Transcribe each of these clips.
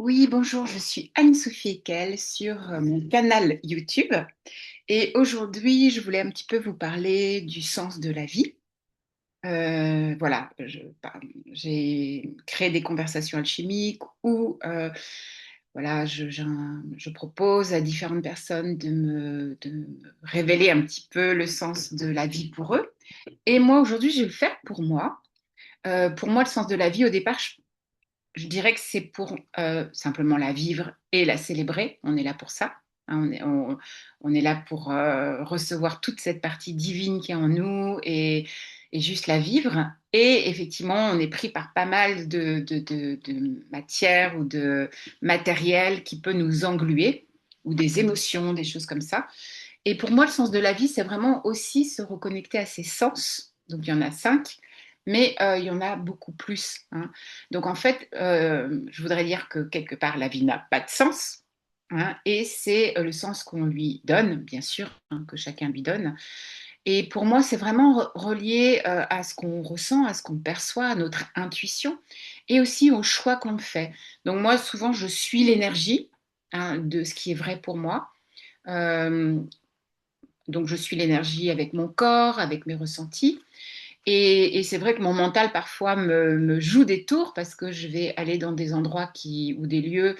Oui, bonjour, je suis Anne-Sophie Ekel sur mon canal YouTube et aujourd'hui je voulais un petit peu vous parler du sens de la vie. Voilà, j'ai créé des conversations alchimiques où voilà, je propose à différentes personnes de me révéler un petit peu le sens de la vie pour eux. Et moi aujourd'hui je vais le faire pour moi. Pour moi, le sens de la vie, au départ, je dirais que c'est pour simplement la vivre et la célébrer. On est là pour ça. Hein, on est là pour recevoir toute cette partie divine qui est en nous et juste la vivre. Et effectivement, on est pris par pas mal de matière ou de matériel qui peut nous engluer, ou des émotions, des choses comme ça. Et pour moi, le sens de la vie, c'est vraiment aussi se reconnecter à ses sens. Donc, il y en a 5, mais il y en a beaucoup plus. Hein. Donc, en fait, je voudrais dire que quelque part, la vie n'a pas de sens. Hein, et c'est le sens qu'on lui donne, bien sûr, hein, que chacun lui donne. Et pour moi, c'est vraiment relié à ce qu'on ressent, à ce qu'on perçoit, à notre intuition, et aussi au choix qu'on fait. Donc, moi, souvent, je suis l'énergie, hein, de ce qui est vrai pour moi. Euh, donc, je suis l'énergie avec mon corps, avec mes ressentis. Et c'est vrai que mon mental parfois me joue des tours parce que je vais aller dans des endroits ou des lieux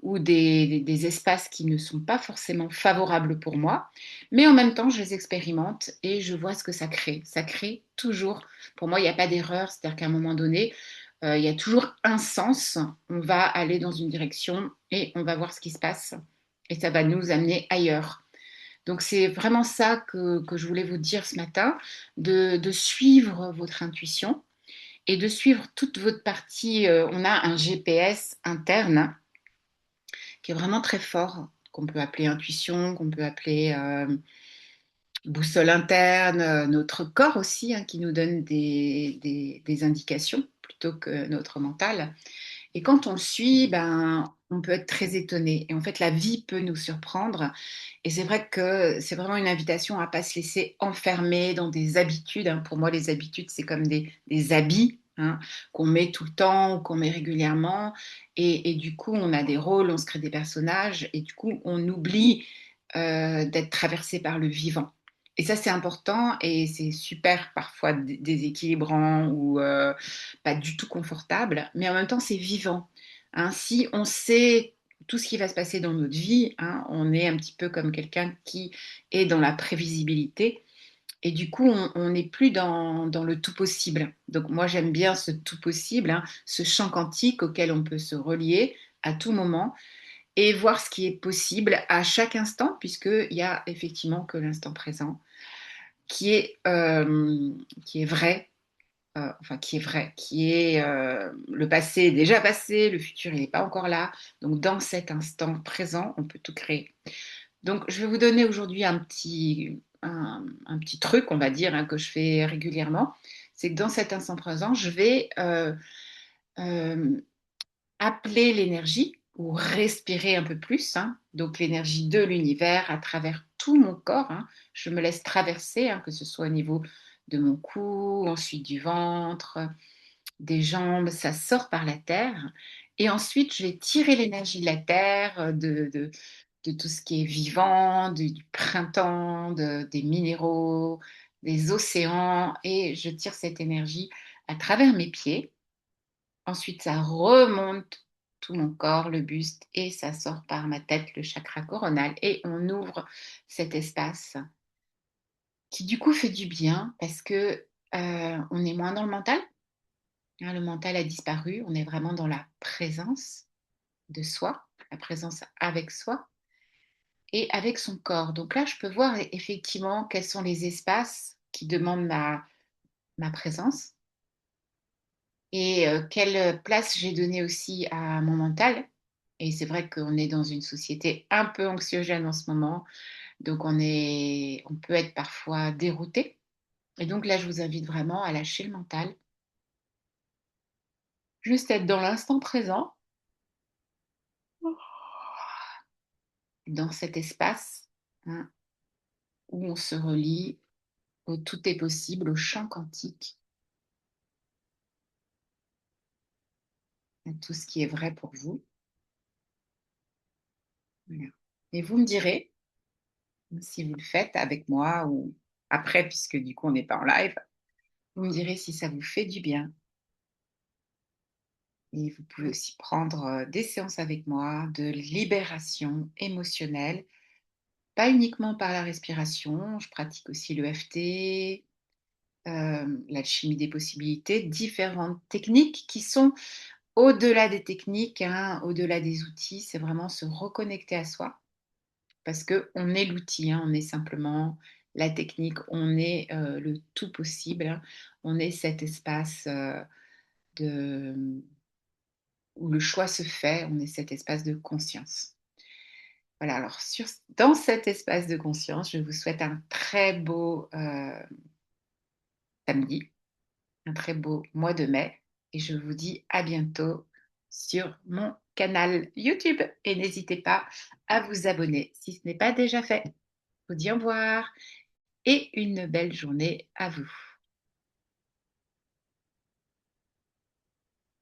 ou des espaces qui ne sont pas forcément favorables pour moi. Mais en même temps, je les expérimente et je vois ce que ça crée. Ça crée toujours. Pour moi, il n'y a pas d'erreur. C'est-à-dire qu'à un moment donné, il y a toujours un sens. On va aller dans une direction et on va voir ce qui se passe. Et ça va nous amener ailleurs. Donc c'est vraiment ça que je voulais vous dire ce matin, de suivre votre intuition et de suivre toute votre partie. On a un GPS interne qui est vraiment très fort, qu'on peut appeler intuition, qu'on peut appeler boussole interne, notre corps aussi, hein, qui nous donne des indications plutôt que notre mental. Et quand on le suit, ben, on peut être très étonné. Et en fait, la vie peut nous surprendre. Et c'est vrai que c'est vraiment une invitation à ne pas se laisser enfermer dans des habitudes. Hein. Pour moi, les habitudes, c'est comme des habits, hein, qu'on met tout le temps, qu'on met régulièrement. Et du coup, on a des rôles, on se crée des personnages. Et du coup, on oublie d'être traversé par le vivant. Et ça, c'est important et c'est super parfois déséquilibrant ou pas du tout confortable, mais en même temps, c'est vivant. Hein. Si on sait tout ce qui va se passer dans notre vie, hein, on est un petit peu comme quelqu'un qui est dans la prévisibilité et du coup, on n'est plus dans le tout possible. Donc moi, j'aime bien ce tout possible, hein, ce champ quantique auquel on peut se relier à tout moment et voir ce qui est possible à chaque instant, puisqu'il n'y a effectivement que l'instant présent qui est, euh, qui est vrai, enfin qui est vrai, qui est le passé est déjà passé, le futur il n'est pas encore là. Donc dans cet instant présent, on peut tout créer. Donc je vais vous donner aujourd'hui un petit truc, on va dire, hein, que je fais régulièrement. C'est que dans cet instant présent, je vais euh, appeler l'énergie ou respirer un peu plus, hein, donc l'énergie de l'univers à travers tout mon corps. Hein. Je me laisse traverser, hein, que ce soit au niveau de mon cou, ensuite du ventre, des jambes, ça sort par la terre. Et ensuite, je vais tirer l'énergie de la terre, de tout ce qui est vivant, du printemps, des minéraux, des océans, et je tire cette énergie à travers mes pieds. Ensuite, ça remonte tout mon corps, le buste, et ça sort par ma tête, le chakra coronal. Et on ouvre cet espace qui, du coup, fait du bien parce que on est moins dans le mental. Hein, le mental a disparu. On est vraiment dans la présence de soi, la présence avec soi et avec son corps. Donc là, je peux voir effectivement quels sont les espaces qui demandent ma présence et quelle place j'ai donnée aussi à mon mental. Et c'est vrai qu'on est dans une société un peu anxiogène en ce moment, donc on peut être parfois dérouté. Et donc là, je vous invite vraiment à lâcher le mental, juste être dans l'instant présent, dans cet espace, hein, où on se relie, où tout est possible, au champ quantique, à tout ce qui est vrai pour vous. Voilà. Et vous me direz si vous le faites avec moi ou après, puisque du coup on n'est pas en live, vous me direz si ça vous fait du bien. Et vous pouvez aussi prendre des séances avec moi de libération émotionnelle, pas uniquement par la respiration, je pratique aussi l'EFT, l'alchimie des possibilités, différentes techniques qui sont au-delà des techniques, hein, au-delà des outils, c'est vraiment se reconnecter à soi parce qu'on est l'outil, hein, on est simplement la technique, on est le tout possible, hein, on est cet espace de, où le choix se fait, on est cet espace de conscience. Voilà, alors dans cet espace de conscience, je vous souhaite un très beau samedi, un très beau mois de mai et je vous dis à bientôt sur mon canal YouTube et n'hésitez pas à vous abonner si ce n'est pas déjà fait. Je vous dis au revoir et une belle journée à vous.